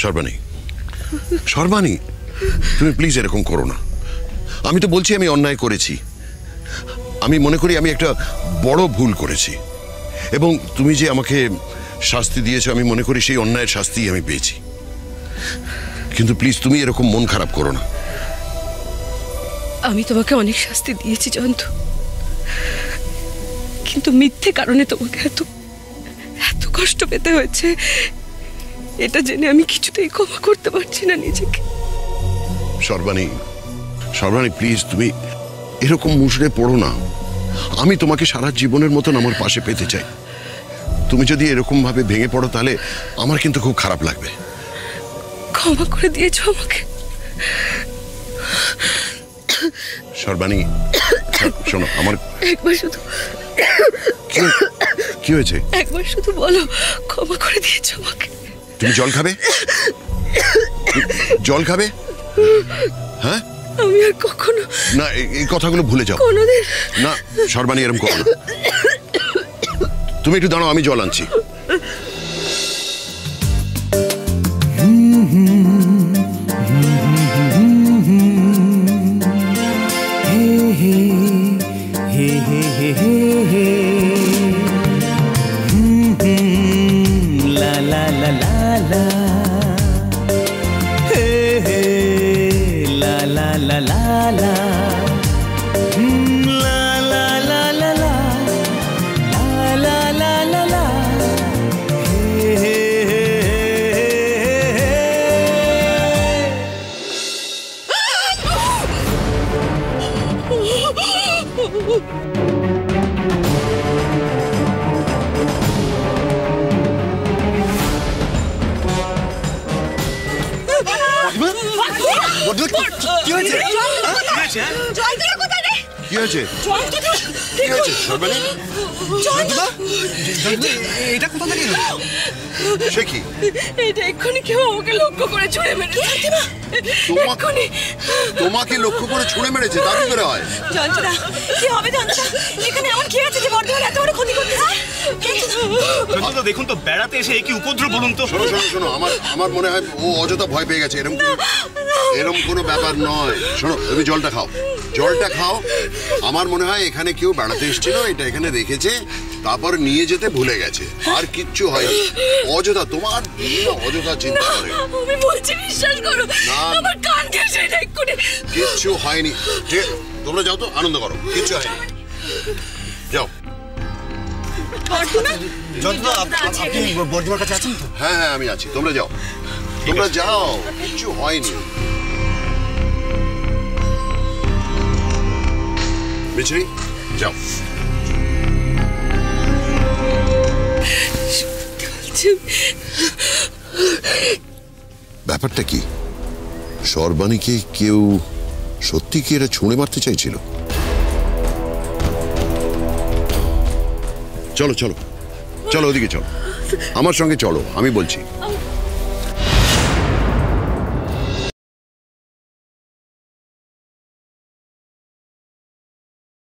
সর্বাণী, সর্বাণী, তুমি প্লিজ এরকম করো না। আমি তো বলছি আমি অন্যায় করেছি। আমি মনে করি আমি একটা বড় ভুল করেছি, এবং তুমি যে আমাকে শাস্তি দিয়েছো আমি মনে করি সেই অন্যায়ের শাস্তি আমি পেয়েছি। কিন্তু প্লিজ তুমি এরকম মন খারাপ করো না। আমি তোমাকে অনেক শাস্তি দিয়েছি জয়ন্ত, কিন্তু মিথ্যে কারণে তোমাকে এত এত কষ্ট পেতে হয়েছে এটা জেনে আমি কিছুতেই ক্ষমা করতে পারছি না নিজেকে। সর্বাণী, সর্বাণী প্লিজ তুমি এরকম মুষড়ে পড়ো না। আমি তোমাকে সারা জীবনের মতন আমার পাশে পেতে চাই। তুমি যদি এরকম ভাবে ভেঙে পড়ো তাহলে আমার কিন্তু খুব খারাপ লাগবে। ক্ষমা করে দিয়েছো আমাকে। সর্বাণী শোনো, আমার একবার শুধু কি হয়েছে? একবার শুধু বলো ক্ষমা করে দিয়েছো আমাকে। তুমি জল খাবে? জল খাবে? হ্যাঁ, আমি আর কখনো না, এই কথাগুলো ভুলে যাও। কোনোদিন না সর্বাণী, এরকম করো না। তুমি একটু দাঁড়াও, আমি জল আনছি। তোমাকে লক্ষ্য করে ছুঁড়ে মেরেছে, তা কি করে হয়? কি হবে এখানে এমন কি আছে যে বর্ধমান এত বড় ক্ষতি করতেছে? দেখুন তো, বেড়াতে এসে কি উপদ্রব বলুন তো। শোনো শোনো শোনো, আমার মনে হয় ও অযথা ভয় পেয়ে গেছে। এরকম কোনো ব্যাপার নয়। শোনো, তুমি জলটা খাও, জলটা খাও। আমার মনে হয় এখানে কেউ বেড়াতে এসেছিল, এটা এখানে রেখেছে, তারপর নিয়ে যেতে ভুলে গেছে। আর কিচ্ছু হয়নি। অযথা তোমার অযথা চিন্তা করে। আমি বলছি বিশ্বাস করো, আমার কান ঘেঁষে এক্ষুনি। কিচ্ছু হয়নি। তোমরা যাও তো, আনন্দ করো, কিচ্ছু হয়নি। যাও। বর্ধমানের কাছে আছেন তো? হ্যাঁ হ্যাঁ, আমি আছি। তোমরা যাও, তোমরা যাও, কিচ্ছু হয়নি। মিছরি, যাও। ব্যাপারটা কি? সর্বাণীকে কেউ সত্যি কি এরা ছুঁড়ে মারতে চাইছিল? চলো চলো চলো, ওদিকে চলো, আমার সঙ্গে চলো, আমি বলছি।